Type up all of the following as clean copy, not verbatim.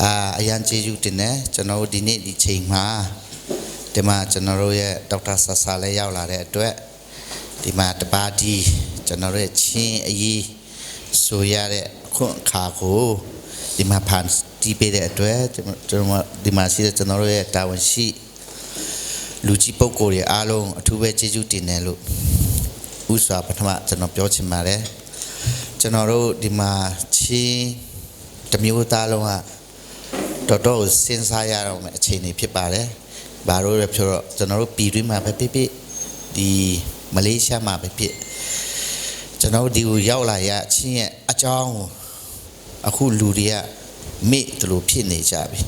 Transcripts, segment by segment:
อายันเจยุตินเน่จนเราดินนี่ดิเชียงมาเดี๋ยวมาจนเราเนี่ยดร.ศาสเลยยาวละเด็ดด้วยเดี๋ยวมาตบาดีจนเราเนี่ยชิงอีสุยาเนี่ยคนขาโคเดี๋ยวมาผ่านที่ไปเด็ดด้วยจนมาเดี๋ยวมาสิจนเราเนี่ยตาวันชีลูจิปโกเรียอาลงทุเวเจยุตินเน่ลูอุตสาหปฐมจนเราเปียวชิมมาเลยจนเราเดี๋ยวมาชิงจะมีอุตาลงอ่ะตัวเส้นสายเราไม่ใช่ในพิบาลบารูเรพชร์จนเราปีรุ่มาไปปีดีมาเลเซียมาไปปีจนเราดิวยาวหลายชิ้นอาจารย์อาคุณลูเรียไม่ตลุพิเนจาบิ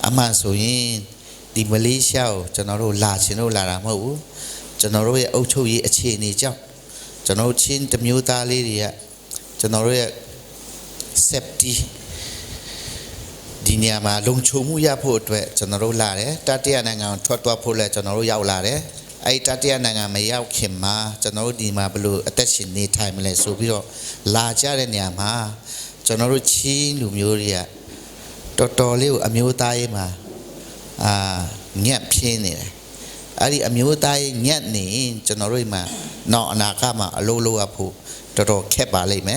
อามาส่วนดีมาเลเซียจนเราลาชิโนลารามาอูจนเราเอาช่วยอาชีพนี้จ้าจนเราชิ้นจะมีอุตาลีเรียจนเราเซฟตี้ดีเนี่ยมาลงชูมุยาพูดด้วยจนเราลาเลยตัดเตียนงานทอดตัวพูดเลยจนเรายาวลาเลยไอ้ตัดเตียนงานไม่ยาวเข็มมาจนเราดีมาบลูแต่สินนี้ไทยมาเลยสูบพี่เราลาจ้าเลยเนี่ยมาจนเราชิงลูมิวเรียตัวเลี้ยวอมิวตายมาเงียบเพี้ยนนี่เลยไอ้อมิวตายเงียบนี่จนเรามาเนาะนาคามาโลโลอาพูตัวแคบบาเลยไหม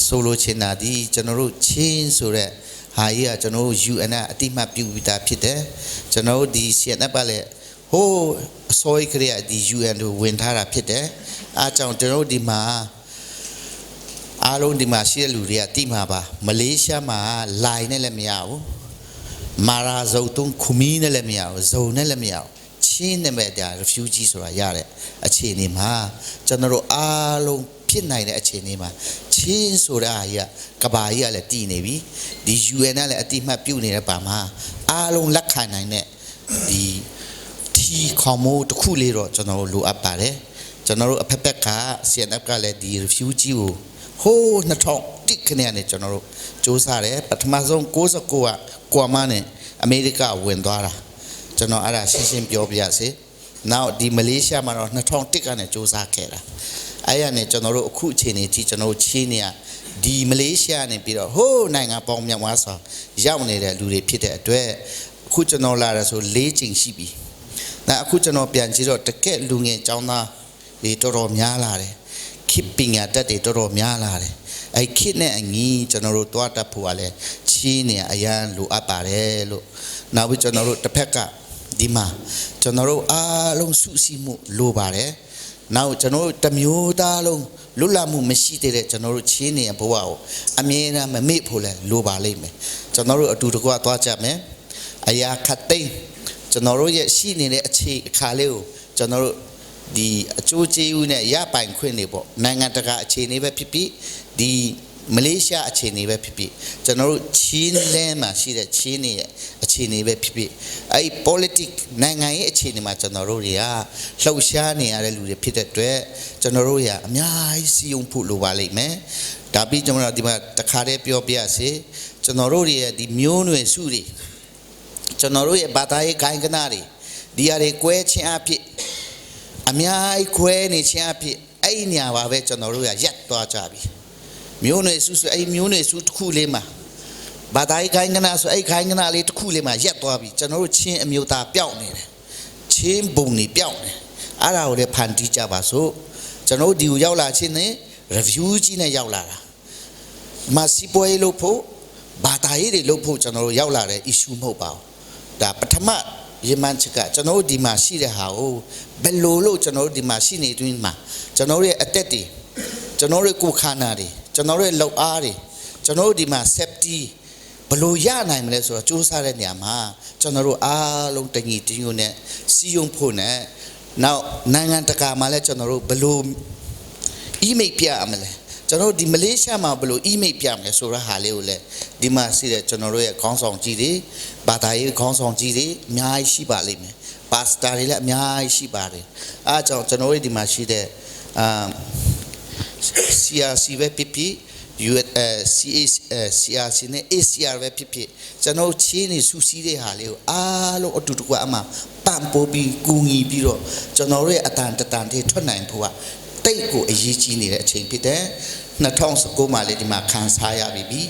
โซโลเชนาดีจนเราชิงสุดเลยหายจนเราอยู่อันนั้นที่มาพิววิตาพิเดจนเราดีเสียนับอะไรโอ้ซอยเครียดีอยู่อันดูเวนทาราพิเดอาจารย์จนเราดีมาอารมณ์ดีมาเสียลูเรียที่มาบ่ามาเลเซียมาลายนั่นแหละไม่เอามาราโจตุงคุมีนั่นแหละไม่เอาโจนั่นแหละไม่เอาชินนั่นแบบเดียว refugee สุดยอดเลยอาชีพนี้มาจนเราอารมณ์พิจารณาในอาชีพนี้มาชินสุดยอดกบายอะไรตีนี่บีดียูเอ็นอะไรที่มาพิวนี่ป่ามาอารมณ์ลักขณะเนี่ยดีที่ข้อมูลทุกคู่เลยรอจนเรารู้อัปปะเลยจนเราอัปเปกาเสียนับกันเลยดี refugee โหนัทองติ๊กเนี่ยจนเราจูซาเลยปัทมาซงกูสกัวกว่ามาเนี่ยอเมริกาเวนตัวละจนเราอะไรชิมเปียวเปียสิnow di Malaysia มาเรานัทองติ๊กกันเนี่ยจูซาแค่ละไอ้เนี่ยจนเราคู่เชนี่ที่จนเราชี้เนี่ยดีมาเลเซียเนี่ยปีเราโหนายงาปองมีว่าสอยาวเนี่ยลูเรียพิเดด้วยคู่จนเราลาเราสุเลี้ยจริงสิบีนะคู่จนเราเปลี่ยนชีวิตตะเกียลุงเงี้ยเจ้าหน้าดีตัวรอมยาลาเลยคิดปิงอ่ะแต่ดีตัวรอมยาลาเลยไอ้คิดเนี่ยอย่างงี้จนเราตัวตะผัวเลยชี้เนี่ยอายันลูอาปาเลยลูนาวิจนเราตะเพกะดีมาจนเราลงสุสีมุลูบาเลยnow ကျွန်တော်တမျိုးသားလုံးလွတ်လပ်မှုမရှိသေးတဲ့ကျွန်တော်တို့ချင်းနေဘဝကိုအမြဲတမ်းမမေ့ဖို့လဲလိုပါလိမ့်မယ်ကျွန်တော်တို့အတူတကွသွားကြမယ်အရာခတ်သိမ်းကျွန်တော်တို့ရဲ့ရှိနေတဲ့အခြေအခါလေးကိုကျွန်တော်တို့ဒီအကျိုးကျေးဇူးနဲ့ရပိုင်ခွင့်တွေပေါ့နိုင်ငံတကာအခြေအနေပဲဖြစ်ဖြစ်ဒီမလေးရှားအခြေအနေပဲဖြစ်ဖြစ်ကျွန်တော်တို့ချင်းလဲမှာရှိတဲ့ချင်းနေရဲ့အခြေအနေပဲဖြစ်ဖြစ်အဲ့ politics နိုင်ငံရဲ့အခြေအနေမှာကျွန်တော်တို့တွေကလှုပ်ရှားနေရတဲ့လူတွေဖြစ်တဲ့အတွက်ကျွန်တော်တို့ရအများကြီးစီယုံဖို့လိုပါလိမ့်မယ်ဒါပြီးကျွန်တော်ဒီမှာတခါတည်းပြောပြစေကျွန်တော်တို့ရဲ့ဒီမျိုးနွယ်စုတွေကျွန်တော်တို့ရဲ့ဘာသာရေးဂိုင်းကနာတွေဒီအရာတွေကွဲချင်းအဖြစ်အများကြီးခွဲနေချင်းအဖြစ်အဲ့ဒီနေရာပါပဲကျွန်တော်တို့ရရက်သွားကြပြီမျိုးနွယ်စုဆိုအဲ့မျိုးနွယ်စုတစ်ခုလေးမှာဘာသာရေးခိုင်းကနာဆိုအဲ့ခိုင်းကနာလေးတစ်ခုလေးမှာရက်သွားပြီကျွန်တော်တို့ချင်းအမျိုးသားပျောက်နေတယ်ချင်းဘုံနေပျောက်နေအဲ့ဒါကိုလည်းဖန်တီးကြပါစို့ကျွန်တော်တို့ဒီကိုရောက်လာချင်းနဲ့ review ကြီးနဲ့ရောက်လာတာမစီပွဲလို့ဖို့ဘာသာရေးတွေလို့ဖို့ကျွန်တော်တို့ရောက်လာတဲ့ issue မဟုတ်ပါဘူးဒါပထမရေမှန်းချက်ကကျွန်တော်တို့ဒီမှာရှိတဲ့ဟာကိုဘယ်လိုလို့ကျွန်တော်တို့ဒီမှာရှိနေတွင်းမှာကျွန်တော်တို့ရဲ့အသက်တွေကျွန်တော်တို့ကိုခန္ဓာတွေကျွန်တော်တို့ရဲ့လောက်အားတွေကျွန်တော်တို့ဒီမှာ safety ဘယ်လိုရနိုင်မလဲဆိုတော့စူးစမ်းတဲ့နေရာမှာကျွန်တော်တို့အားလုံးတညီတညွတ်နဲ့စီယုံဖို့နဲ့နောက်နိုင်ငံတကာမှာလည်းကျွန်တော်တို့ဘယ်လို email ပြရမလဲကျွန်တော်တို့ဒီမလေးရှားမှာဘယ်လို email ပြမလဲဆိုတော့ဟာလေးကိုလည်းဒီမှာရှိတဲ့ကျွန်တော်တို့ရဲ့ခေါင်းဆောင်ကြီးတွေဘာသာရေးခေါင်းဆောင်ကြီးတွေအများကြီးရှိပါလိမ့်မယ်ပါစတာတွေလည်းအများကြီးရှိပါတယ်အားကြောင့်ကျွန်တော်တို့ဒီမှာရှိတဲ့CRC ပဲဖြစ်ဖြစ် CRC နဲ့ ACR ပဲဖြစ်ဖြစ်ကျွန်တော်ချင်းနေစူးစီးတဲ့ဟာလေးကိုအားလုံးအတူတကွအမှပံ့ပိုးပြီးကူညီပြီးတော့ကျွန်တော်ရဲ့အတန်တန်တွေထွက်နိုင်ဖို့ကတိတ်ကိုအရေးကြီးနေတဲ့အချိန်ဖြစ်တယ်2019မှာလည်းဒီမှာခံစားရပြီ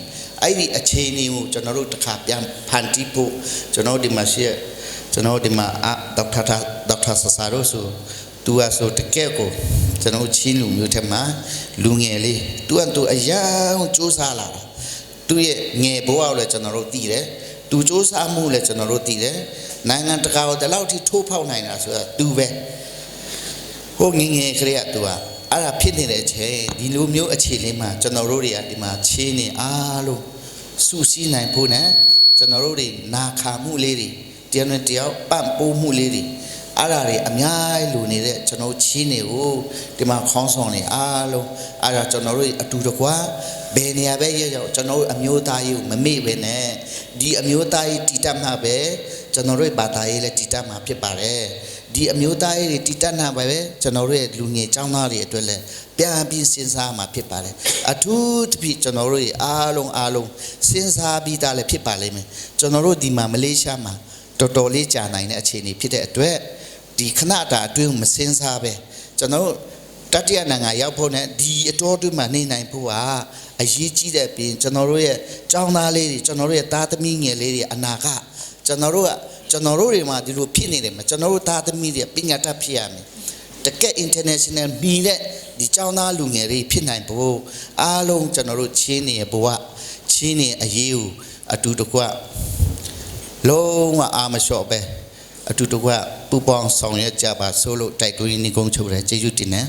ai a chain you general to cap yan pantipo general de masia general de ma doctor Sasaro so tu aso te keko general chin lu mu tema lu nge le tu an tu a yang chu sa la tu ye nge bo le general ti le tu chu sa mu le general ti le nangan ta ka de law ti tho phau nai na so tu be ho nge kre ya tu a အဲ့ဒါဖြစ်နေတဲ့အချိန်ဒီလိုမျိုးအခြေအနေမှာကျွန်တော်တို့တွေကဒီမှာချင်းနေအားလုံးစုစည်းနိုင်ဖို့နဲ့ကျွန်တော်တို့တွေနာခံမှုလေးတွေတရားနဲ့တရားပံ့ပိုးမှုလေးတွေအဲ့ဒါတွေအများကြီးလိုနေတဲ့ကျွန်တော်ချင်းတွေကိုဒီမှာခေါင်းဆောင်နေအားလုံးအဲ့ဒါကျွန်တော်တို့အတူတကွာဘယ်နေရာပဲရောက်ကျွန်တော်တို့အမျိုးသားရေးကိုမမေ့ပဲနဲ့ဒီအမျိုးသားရေးတည်တတ်မှာပဲကျွန်တော်တို့ဘာသာရေးလည်းတည်တတ်မှာဖြစ်ပါတယ်ဒီအမျိုးသားရေးတည်တတ်နာပဲကျွန်တော်တို့ရဲ့လူငယ်ចောင်းသားတွေအတွက်လည်းပြန်ပြီးစဉ်းစားမှာဖြစ်ပါတယ်အထူးသဖြင့်ကျွန်တော်တို့အားလုံးစဉ်းစားပြီးသားလည်းဖြစ်ပါလိမ့်မယ်ကျွန်တော်တို့ဒီမှာမလေးရှားမှာတော်တော်လေးကြာနိုင်တဲ့အခြေအနေဖြစ်တဲ့အတွက်ဒီခဏတာအတွင်းမစဉ်းစားပဲကျွန်တော်တတိယနိုင်ငံရောက်ဖို့နဲ့ဒီအတော်အတွင်းမှာနေနိုင်ဖို့ဟာအရေးကြီးတဲ့ပြင်ကျွန်တော်တို့ရဲ့ចောင်းသားလေးတွေကျွန်တော်တို့ရဲ့သားသမီးငယ်လေးတွေအနာကကျွန်တော်တို့တွေမှာဒီလိုဖြစ်နေတယ်မှာကျွန်တော်တို့သားသမီးတွေပညာတတ်ဖြစ်ရမယ်တကယ် international မီတဲ့ဒီចောင်းသားလူငယ်တွေဖြစ်နိုင်ဖို့အားလုံးကျွန်တော်တို့ချင်းနေဘဝချင်းနေအရေးကိုအတူတကွလုံးဝအာမလျှော့ပဲအတူတကွပူပေါင်းဆောင်ရွက်ကြပါစို့လို့တိုက်တွန်းနေကုန်ချုပ်တယ်ကျေးဇူးတင်တယ်